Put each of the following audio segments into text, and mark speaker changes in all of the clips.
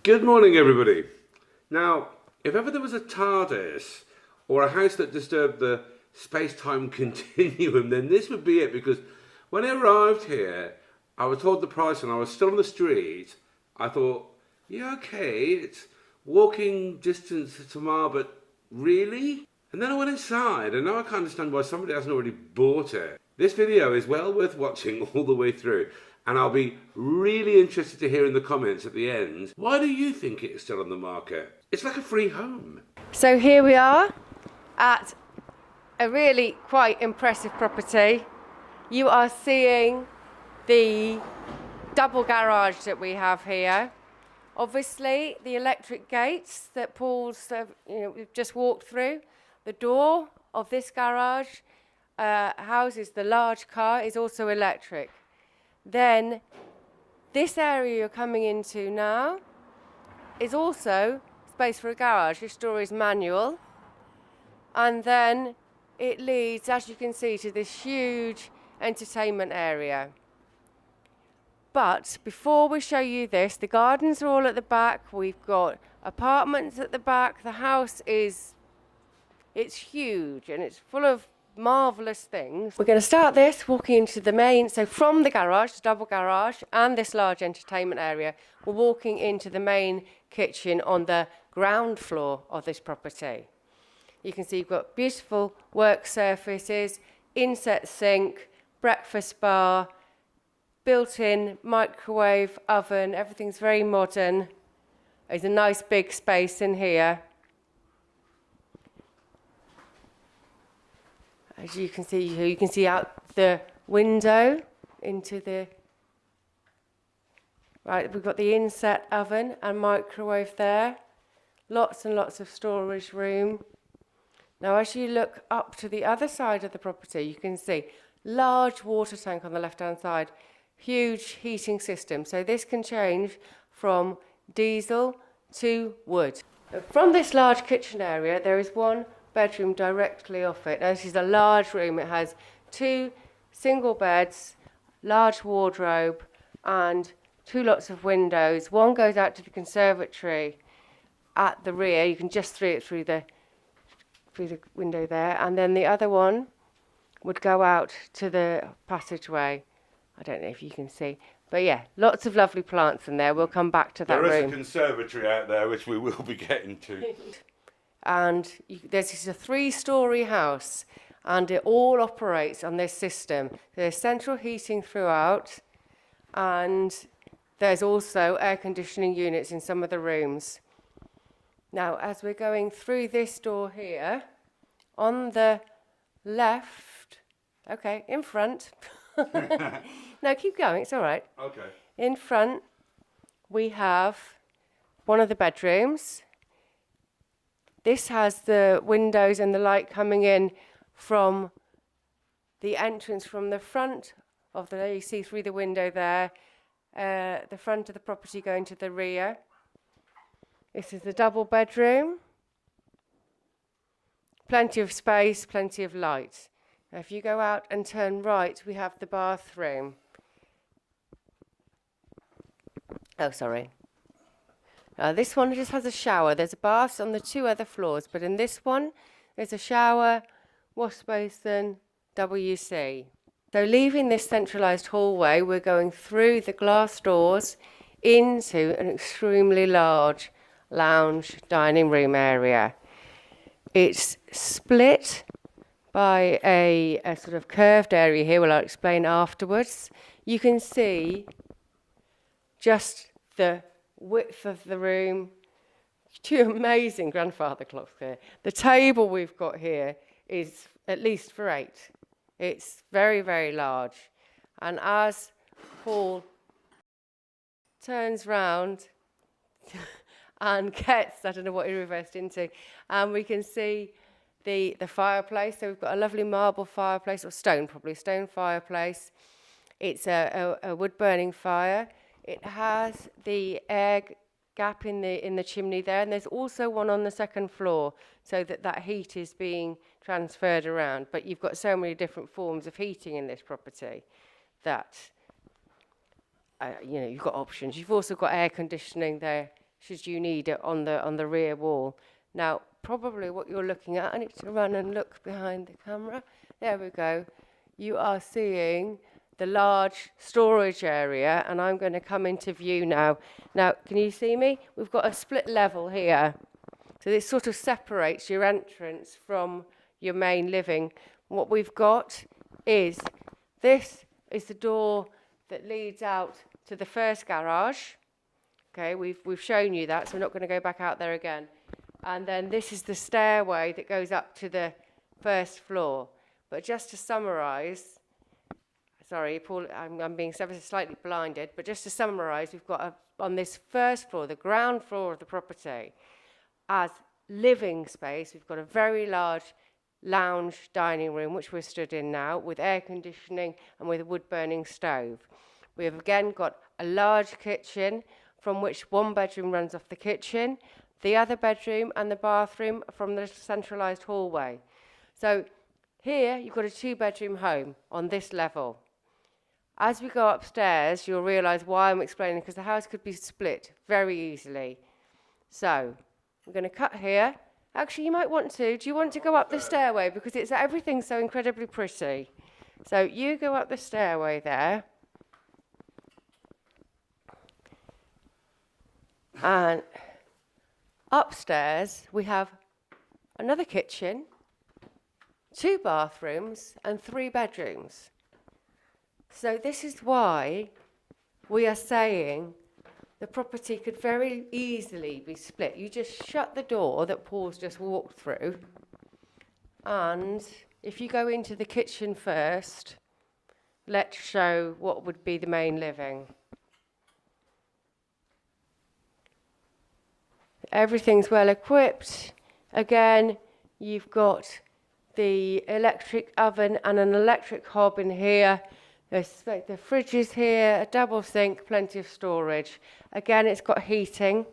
Speaker 1: Good morning, everybody. Now, if ever there was a TARDIS or a house that disturbed the space-time continuum, then this would be it. Because when I arrived here, I was told the price and I was still on the street. I thought, yeah, okay, it's walking distance to tomorrow, but really? And then I went inside, and now I can't understand why somebody hasn't already bought it. This video is well worth watching all the way through, and I'll be really interested to hear in the comments at the end, why do you think it is still on the market? It's like a free home.
Speaker 2: So here we are at a really quite impressive property. You are seeing the double garage that we have here. Obviously, the electric gates that Paul's we've just walked through. The door of this garage houses the large car, is also electric. Then this area you're coming into now is also space for a garage. This door is manual. And then it leads, as you can see, to this huge entertainment area. But before we show you this, the gardens are all at the back. We've got apartments at the back. The house it's huge and it's full of marvellous things. We're going to start this walking into the main, so from the garage, the double garage, and this large entertainment area, we're walking into the main kitchen on the ground floor of this property. You can see you've got beautiful work surfaces, inset sink, breakfast bar, built-in microwave oven. Everything's very modern. There's a nice big space in here. As you can see out the window into the... Right, we've got the inset oven and microwave there. Lots and lots of storage room. Now, as you look up to the other side of the property, you can see large water tank on the left-hand side, huge heating system. So this can change from diesel to wood. From this large kitchen area, there is one bedroom directly off it. Now, this is a large room. It has 2 single beds, large wardrobe, and 2 lots of windows. One goes out to the conservatory at the rear. You can just see it through the window there, and then the other one would go out to the passageway. I don't know if you can see, but yeah, lots of lovely plants in there. We'll come back to that room.
Speaker 1: There is a conservatory out there, which we will be getting to.
Speaker 2: And this is a 3-storey house, and it all operates on this system. There's central heating throughout, and there's also air conditioning units in some of the rooms. Now, as we're going through this door here, on the left, okay, in front. No, keep going, it's all right.
Speaker 1: Okay.
Speaker 2: In front, we have one of the bedrooms. This has the windows and the light coming in from the entrance from the front of the, you see through the window there, the front of the property going to the rear. This is the double bedroom. Plenty of space, plenty of light. Now, if you go out and turn right, we have the bathroom. Oh, sorry. This one just has a shower. There's a bath on the 2 other floors, but in this one, there's a shower, wash basin, WC. So leaving this centralised hallway, we're going through the glass doors into an extremely large lounge dining room area. It's split by a sort of curved area here, which I'll explain afterwards. You can see just the width of the room. 2 amazing grandfather clocks here. The table we've got here is at least for 8. It's very, very large. And as Paul turns round and gets, I don't know what he reversed into, and we can see the fireplace. So we've got a lovely marble fireplace, or stone fireplace. It's a wood-burning fire. It has the air gap in the chimney there, and there's also one on the second floor, so that heat is being transferred around. But you've got so many different forms of heating in this property that you've got options. You've also got air conditioning there should you need it on the rear wall. Now, probably what you're looking at, I need to run and look behind the camera. There we go. You are seeing the large storage area, and I'm going to come into view now. Now, can you see me? We've got a split level here. So this sort of separates your entrance from your main living. What we've got is, this is the door that leads out to the first garage. Okay, we've shown you that, so we're not going to go back out there again. And then this is the stairway that goes up to the first floor. But just to summarise, sorry, Paul, I'm being slightly blinded, but just to summarise, we've got on this first floor, the ground floor of the property, as living space, we've got a very large lounge dining room, which we're stood in now, with air conditioning and with a wood-burning stove. We have again got a large kitchen from which one bedroom runs off the kitchen, the other bedroom and the bathroom from the centralised hallway. So here you've got a 2-bedroom home on this level. As we go upstairs, you'll realise why I'm explaining, because the house could be split very easily. So I'm going to cut here. Actually, you might want to. Do you want to go up the stairway? Because everything's so incredibly pretty. So you go up the stairway there. And upstairs, we have another kitchen, 2 bathrooms, and 3 bedrooms. So this is why we are saying the property could very easily be split. You just shut the door that Paul's just walked through, and if you go into the kitchen first, let's show what would be the main living. Everything's well equipped. Again, you've got the electric oven and an electric hob in here. The fridge is here, a double sink, plenty of storage. Again, it's got heating.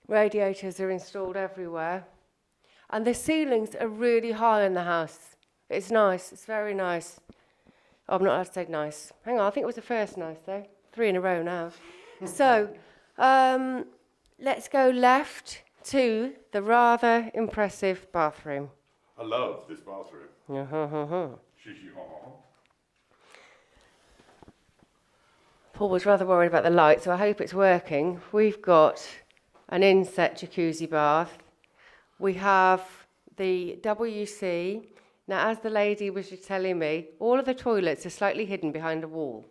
Speaker 2: Radiators are installed everywhere. And the ceilings are really high in the house. It's nice, it's very nice. Oh, I'm not allowed to say nice. Hang on, I think it was the first nice though. 3 in a row now. So, let's go left to the rather impressive bathroom.
Speaker 3: I love this bathroom.
Speaker 2: Paul was rather worried about the light, so I hope it's working. We've got an inset jacuzzi bath. We have the WC. Now, as the lady was just telling me, all of the toilets are slightly hidden behind a wall,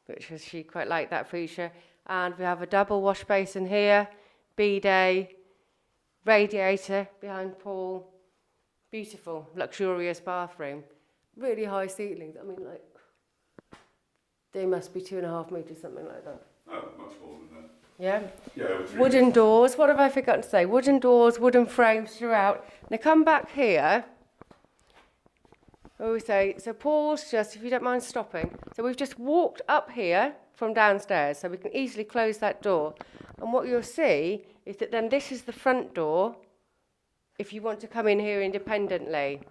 Speaker 2: which she quite liked that feature. And we have a double wash basin here, bidet, radiator behind Paul. Beautiful, luxurious bathroom. Really high ceilings. I mean, like, they must be 2.5 metres, something like that.
Speaker 3: Oh, much more than that.
Speaker 2: Yeah?
Speaker 3: Yeah,
Speaker 2: Wooden doors. What have I forgotten to say? Wooden doors, wooden frames throughout. Now come back here. Oh, so Paul's just, if you don't mind stopping. So we've just walked up here from downstairs, so we can easily close that door. And what you'll see is that then this is the front door if you want to come in here independently.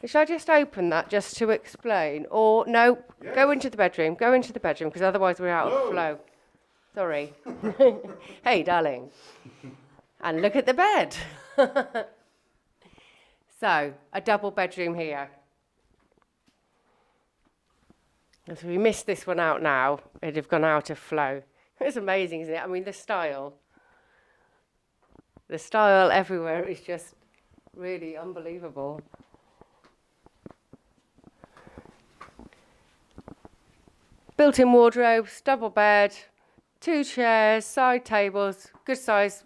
Speaker 2: Shall I just open that just to explain? Or, no,
Speaker 3: yes.
Speaker 2: Go into the bedroom, because otherwise we're out of flow. Sorry. Hey, darling. And look at the bed. So, a double bedroom here. If we missed this one out now, it'd have gone out of flow. It's amazing, isn't it? I mean, the style everywhere is just really unbelievable. Built-in wardrobes, double bed, 2 chairs, side tables, good size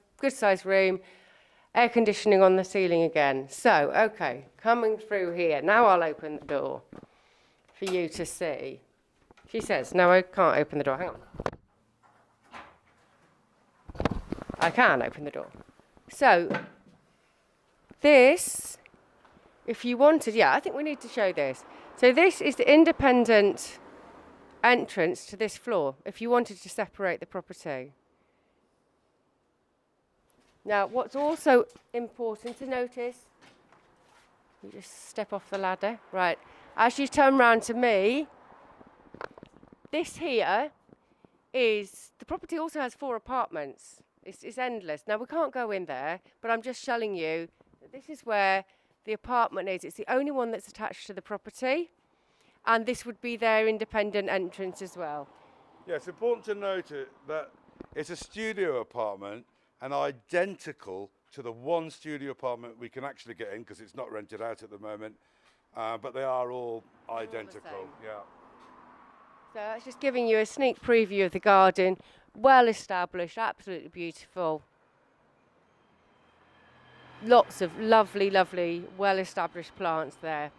Speaker 2: room, air conditioning on the ceiling again. So, okay, coming through here. Now I'll open the door for you to see. She says, no, I can't open the door. Hang on. I can open the door. So, this, if you wanted, I think we need to show this. So this is the independent entrance to this floor, if you wanted to separate the property. Now, what's also important to notice, you just step off the ladder, right, as you turn round to me, this here is the property also has 4 apartments. It's endless. Now, we can't go in there, but I'm just showing you that this is where the apartment is. It's the only one that's attached to the property, and this would be their independent entrance as well.
Speaker 4: Yeah, it's important to note that it's a studio apartment and identical to the one studio apartment we can actually get in because it's not rented out at the moment, but they are all identical.
Speaker 2: same.
Speaker 4: Yeah.
Speaker 2: So that's just giving you a sneak preview of the garden. Well established, absolutely beautiful. Lots of lovely, lovely, well established plants there.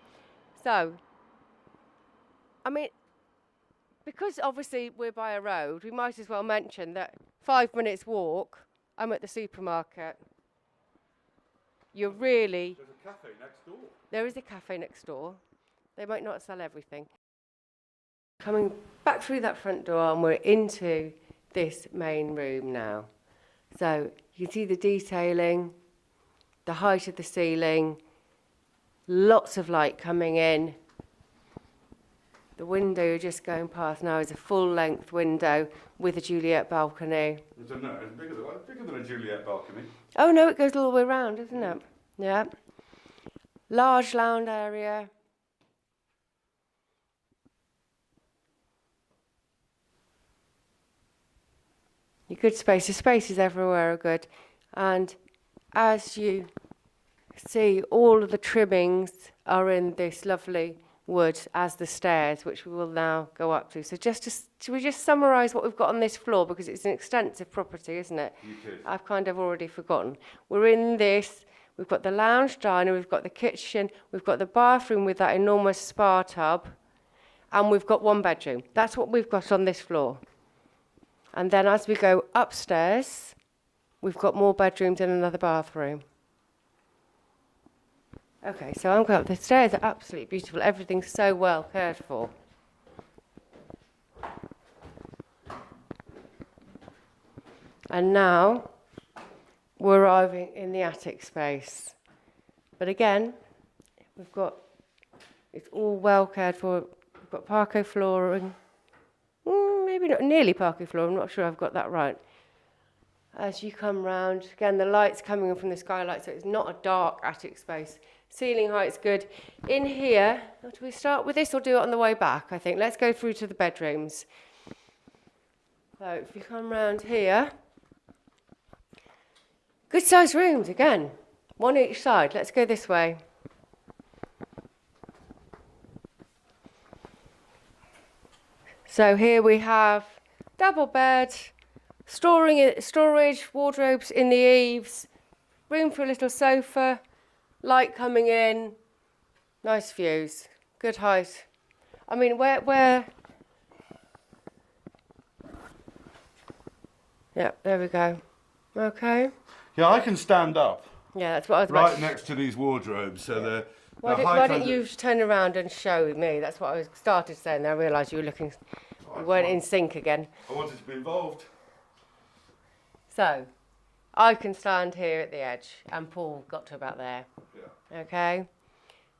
Speaker 2: So, I mean, because obviously we're by a road, we might as well mention that 5 minutes walk, I'm at the supermarket. You're really...
Speaker 3: There's a cafe next door.
Speaker 2: There is a cafe next door. They might not sell everything. Coming back through that front door and we're into this main room now. So you can see the detailing, the height of the ceiling, lots of light coming in. The window you're just going past now is a full-length window with a Juliet balcony.
Speaker 3: It's bigger than a Juliet balcony.
Speaker 2: Oh no, it goes all the way around, isn't it? Yeah. Large lounge area. Your good space. The spaces everywhere are good. And as you see, all of the trimmings are in this lovely wood as the stairs, which we will now go up to. So should we just summarise what we've got on this floor, because it's an extensive property, isn't it?
Speaker 3: You could.
Speaker 2: I've kind of already forgotten. We're in this. We've got the lounge diner, we've got the kitchen, we've got the bathroom with that enormous spa tub, and we've got 1 bedroom. That's what we've got on this floor. And then as we go upstairs, we've got more bedrooms and another bathroom. Okay, so I'm going up. The stairs are absolutely beautiful. Everything's so well cared for. And now we're arriving in the attic space. But again, it's all well cared for. We've got parquet flooring. Maybe not nearly parquet floor, I'm not sure I've got that right. As you come round, again, the light's coming in from the skylight, so it's not a dark attic space. Ceiling height's good. In here, do we start with this or do it on the way back, I think? Let's go through to the bedrooms. So if you come round here, good sized rooms again, 1 each side. Let's go this way. So here we have double bed, storage, wardrobes in the eaves, room for a little sofa, light coming in, nice views, good height. I mean, where? Yeah, there we go. Okay.
Speaker 4: Yeah, I can stand up
Speaker 2: Yeah, that's what I was about
Speaker 4: right
Speaker 2: to...
Speaker 4: next to these wardrobes, so the
Speaker 2: Why
Speaker 4: height
Speaker 2: didn't you turn around and show me? That's what I started saying. I realised you were looking... We weren't in sync again.
Speaker 4: I wanted to be involved.
Speaker 2: So, I can stand here at the edge, and Paul got to about there.
Speaker 4: Yeah.
Speaker 2: Okay.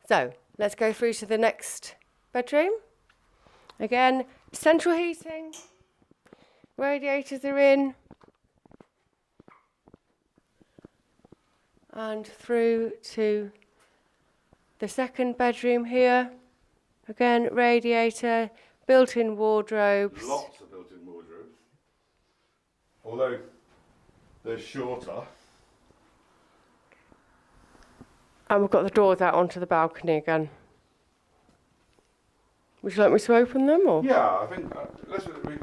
Speaker 2: So, let's go through to the next bedroom. Again, central heating. Radiators are in. And through to the second bedroom here. Again, radiator, built-in wardrobes.
Speaker 4: Lots of built-in wardrobes. Although they're shorter.
Speaker 2: And we've got the doors out onto the balcony again. Would you like me to open them, or?
Speaker 4: Yeah, I think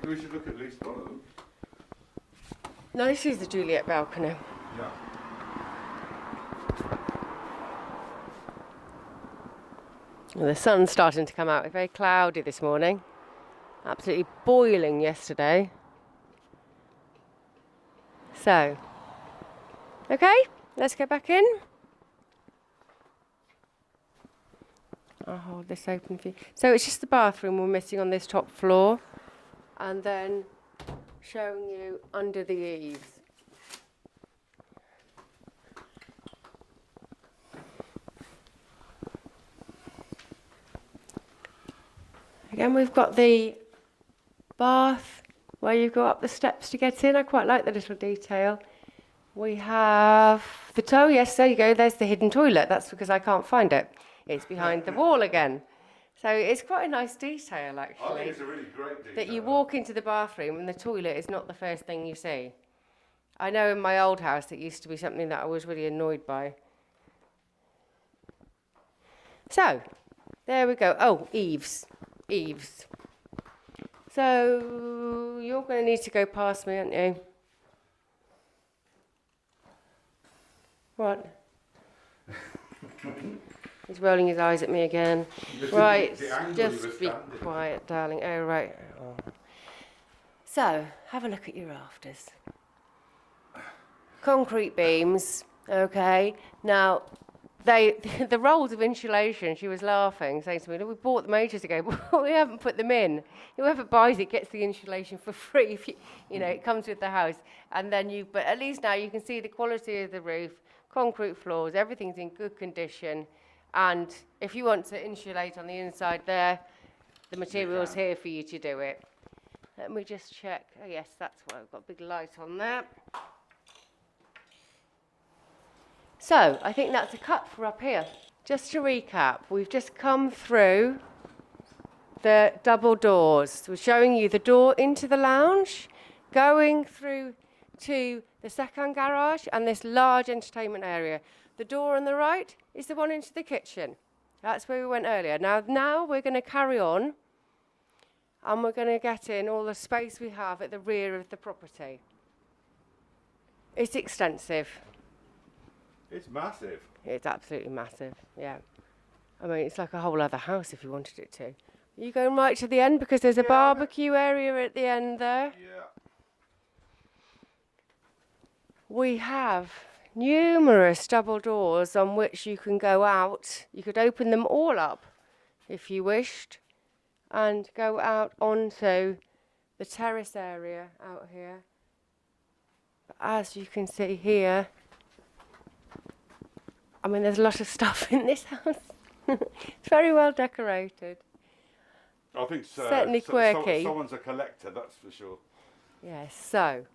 Speaker 4: we should look at least one of them.
Speaker 2: No, this is the Juliet balcony.
Speaker 4: Yeah.
Speaker 2: Well, the sun's starting to come out. It's very cloudy this morning. Absolutely boiling yesterday. So, okay, let's go back in. I'll hold this open for you. So it's just the bathroom we're missing on this top floor. And then showing you under the eaves. Again, we've got the bath where you go up the steps to get in. I quite like the little detail. We have the toe. Yes, there you go. There's the hidden toilet. That's because I can't find it. It's behind the wall again. So it's quite a nice detail, actually.
Speaker 3: I think it's a really great detail.
Speaker 2: That you walk into the bathroom and the toilet is not the first thing you see. I know in my old house it used to be something that I was really annoyed by. So, there we go. Oh, eaves. Eaves. So, you're going to need to go past me, aren't you? What? He's rolling his eyes at me again. Right, just be quiet, darling. Oh, right. Oh. So, have a look at your rafters. Concrete beams, okay. Now, the rolls of insulation, she was laughing, saying to me, we bought them ages ago, but we haven't put them in. Whoever buys it gets the insulation for free. If you know, it comes with the house. And then but at least now you can see the quality of the roof, concrete floors, everything's in good condition. And if you want to insulate on the inside there, the material's here for you to do it. Let me just check. Oh, yes, that's why I've got a big light on there. So, I think that's a cut for up here. Just to recap, we've just come through the double doors. We're showing you the door into the lounge, going through to the second garage and this large entertainment area. The door on the right is the one into the kitchen. That's where we went earlier. Now we're going to carry on and we're going to get in all the space we have at the rear of the property. It's extensive.
Speaker 3: It's massive.
Speaker 2: It's absolutely massive, yeah. I mean, it's like a whole other house if you wanted it to. Are you going right to the end because there's a barbecue area at the end there?
Speaker 3: Yeah.
Speaker 2: We have numerous double doors on which you can go out. You could open them all up if you wished and go out onto the terrace area out here. But as you can see here, I mean, there's a lot of stuff in this house. It's very well decorated.
Speaker 3: I think so.
Speaker 2: Certainly quirky.
Speaker 3: Someone's a collector, that's for sure.
Speaker 2: Yes, so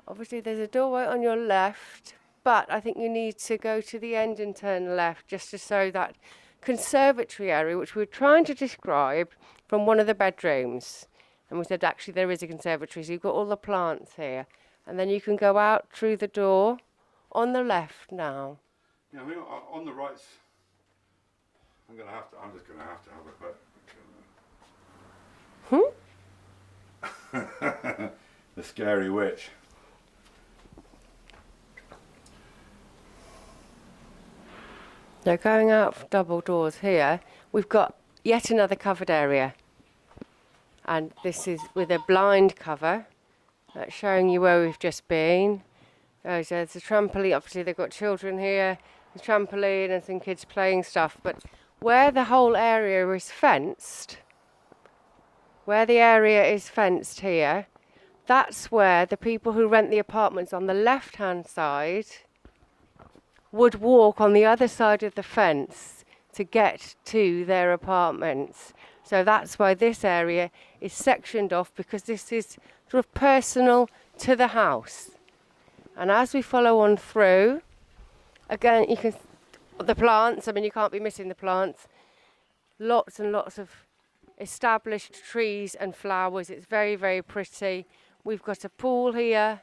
Speaker 2: obviously there's a doorway on your left, but I think you need to go to the end and turn left just to show that conservatory area, which we were trying to describe from one of the bedrooms. And we said actually there is a conservatory, so you've got all the plants here. And then you can go out through the door on the left now.
Speaker 3: Yeah, I mean, on the right, I'm just going to have a quick. The scary witch.
Speaker 2: Now going out double doors here, we've got yet another covered area. And this is with a blind cover. That's showing you where we've just been. Oh, so there's a trampoline. Obviously they've got children here. The trampoline and some kids playing stuff. But where the whole area is fenced, here, that's where the people who rent the apartments on the left-hand side would walk on the other side of the fence to get to their apartments. So that's why this area is sectioned off, because this is sort of personal to the house. And as we follow on through, again, you can, the plants, I mean, you can't be missing the plants. Lots and lots of established trees and flowers. It's very, very pretty. We've got a pool here,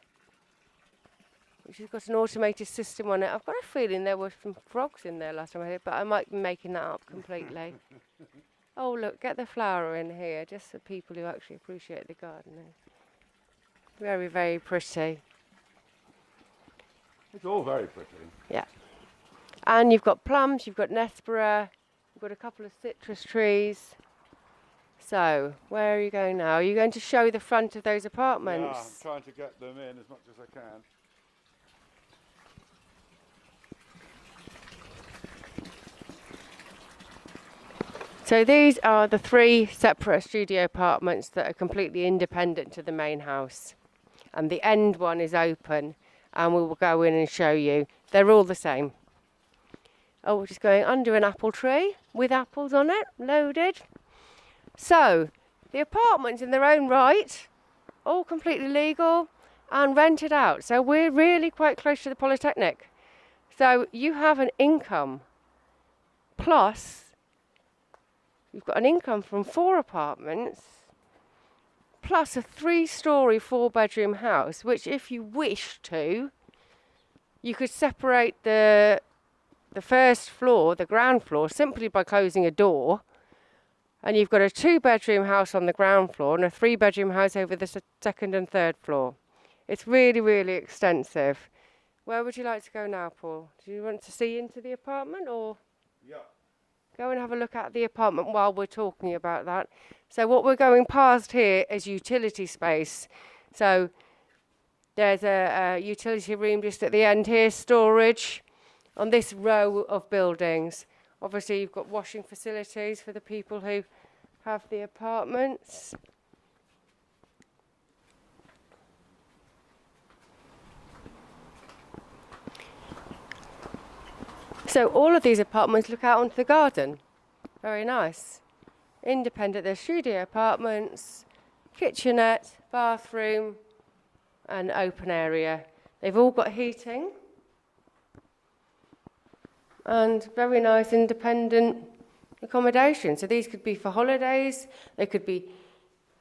Speaker 2: which has got an automated system on it. I've got a feeling there were some frogs in there last time I heard, but I might be making that up completely. Oh, look, get the flower in here, just for people who actually appreciate the gardening. Very, very pretty.
Speaker 3: It's all very pretty.
Speaker 2: Yeah. And you've got plums, you've got Nespera, you've got a couple of citrus trees. So, where are you going now? Are you going to show the front of those apartments?
Speaker 3: Yeah, I'm trying to get them in as much as I can.
Speaker 2: So these are the 3 separate studio apartments that are completely independent to the main house. And the end one is open, and we will go in and show you. They're all the same. Oh, we're just going under an apple tree with apples on it, loaded. So, The apartments in their own right, all completely legal and rented out. So we're really quite close to the Polytechnic. So you have an income, plus you've got an income from 4 apartments, plus a 3-storey 4-bedroom house, which if you wish to, you could separate the first floor, the ground floor, simply by closing a door. And you've got a 2-bedroom house on the ground floor and a 3-bedroom house over the second and third floor. It's really, really extensive. Where would you like to go now, Paul? Do you want to see into the apartment, or
Speaker 3: Yeah.
Speaker 2: go and have a look at the apartment while we're talking about that? So what we're going past here is utility space. So there's a utility room just at the end here, storage on this row of buildings. Obviously, you've got washing facilities for the people who have the apartments. So all of these apartments look out onto the garden. Very nice. Independent, there's studio apartments, kitchenette, bathroom, and open area. They've all got heating. And very nice independent accommodation. So these could be for holidays. They could be,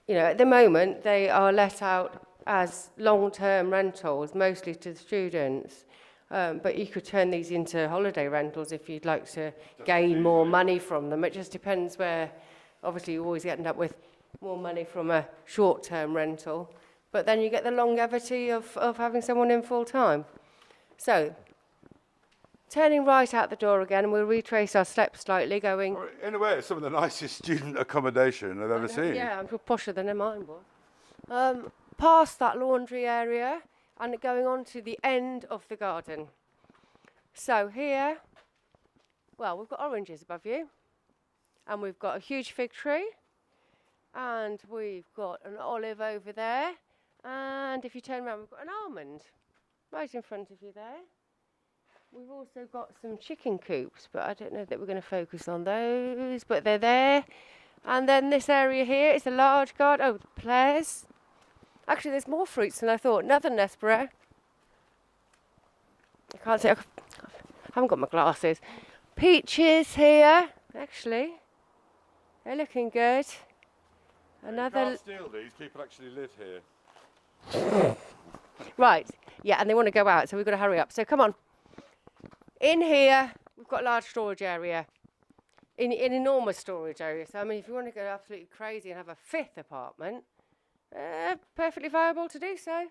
Speaker 2: at the moment they are let out as long-term rentals, mostly to the students. But you could turn these into holiday rentals if you'd like to gain more money from them. It just depends where. Obviously, you always end up with more money from a short-term rental. But then you get the longevity of having someone in full-time. So, turning right out the door again, we'll retrace our steps slightly, going...
Speaker 4: In a way, it's some of the nicest student accommodation I've ever seen.
Speaker 2: Yeah, I'm posher than mine was. Past that laundry area and going on to the end of the garden. So here, well, we've got oranges above you, and we've got a huge fig tree, and we've got an olive over there, and if you turn around, we've got an almond right in front of you there. We've also got some chicken coops, but I don't know that we're going to focus on those, but they're there. And then this area here is a large garden. Oh, the pears. Actually, there's more fruits than I thought. Another Nespero. I can't see. I haven't got my glasses. Peaches here, actually. They're looking good. Another.
Speaker 4: You can't steal these. People actually live here.
Speaker 2: Right. Yeah, and they want to go out, so we've got to hurry up. So come on. In here, we've got a large storage area. In enormous storage area. So, I mean, if you want to go absolutely crazy and have a 5th apartment, perfectly viable to do so.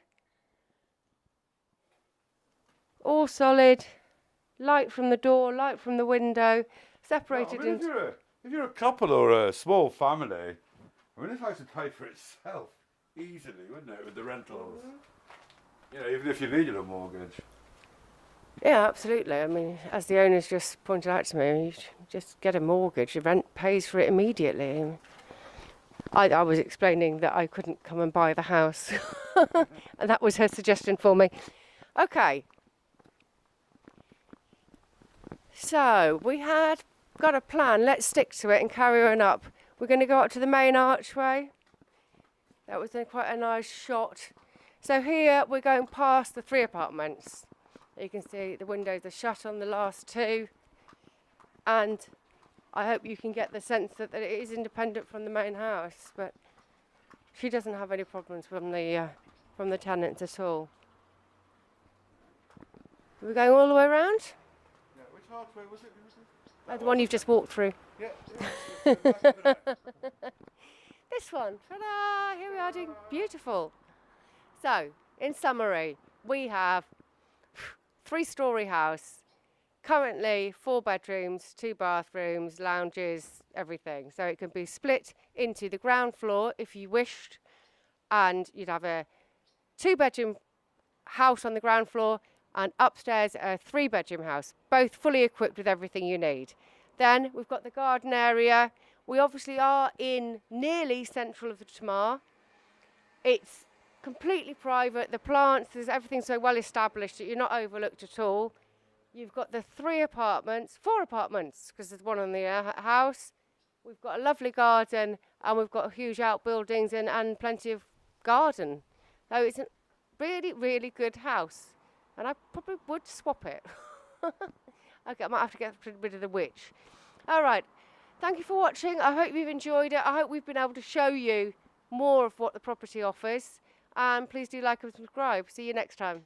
Speaker 2: All solid, light from the door, light from the window, separated
Speaker 4: Well, I mean,
Speaker 2: into...
Speaker 4: if you're a couple or a small family, I mean, this house would pay for itself easily, wouldn't it, with the rentals? Even if you needed a mortgage.
Speaker 2: Yeah, absolutely. I mean, as the owners just pointed out to me, you just get a mortgage, the rent pays for it immediately. I was explaining that I couldn't come and buy the house, and that was her suggestion for me. Okay. So, we had got a plan. Let's stick to it and carry on up. We're going to go up to the main archway. That was quite a nice shot. So here we're going past the 3 apartments. You can see the windows are shut on the last 2. And I hope you can get the sense that it is independent from the main house, but she doesn't have any problems from the tenants at all. Are we going all the way around?
Speaker 4: Yeah, which archway was it?
Speaker 2: The one you've just walked through.
Speaker 4: Yeah.
Speaker 2: This one. Ta-da! Here we are doing beautiful. So, in summary, we have 3-storey house. Currently 4 bedrooms, 2 bathrooms, lounges, everything. So it can be split into the ground floor if you wished, and you'd have a 2-bedroom house on the ground floor, and upstairs a 3-bedroom house, both fully equipped with everything you need. Then we've got the garden area. We obviously are in nearly central of the Tamar. It's completely private. The plants, there's everything so well established that you're not overlooked at all. You've got the 4 apartments, because there's one on the house, We've got a lovely garden and we've got huge outbuildings and plenty of garden. So it's a really, really good house. And I probably would swap it. Okay, I might have to get rid of the witch. All right. Thank you for watching. I hope you've enjoyed it. I hope we've been able to show you more of what the property offers. And please do like and subscribe. See you next time.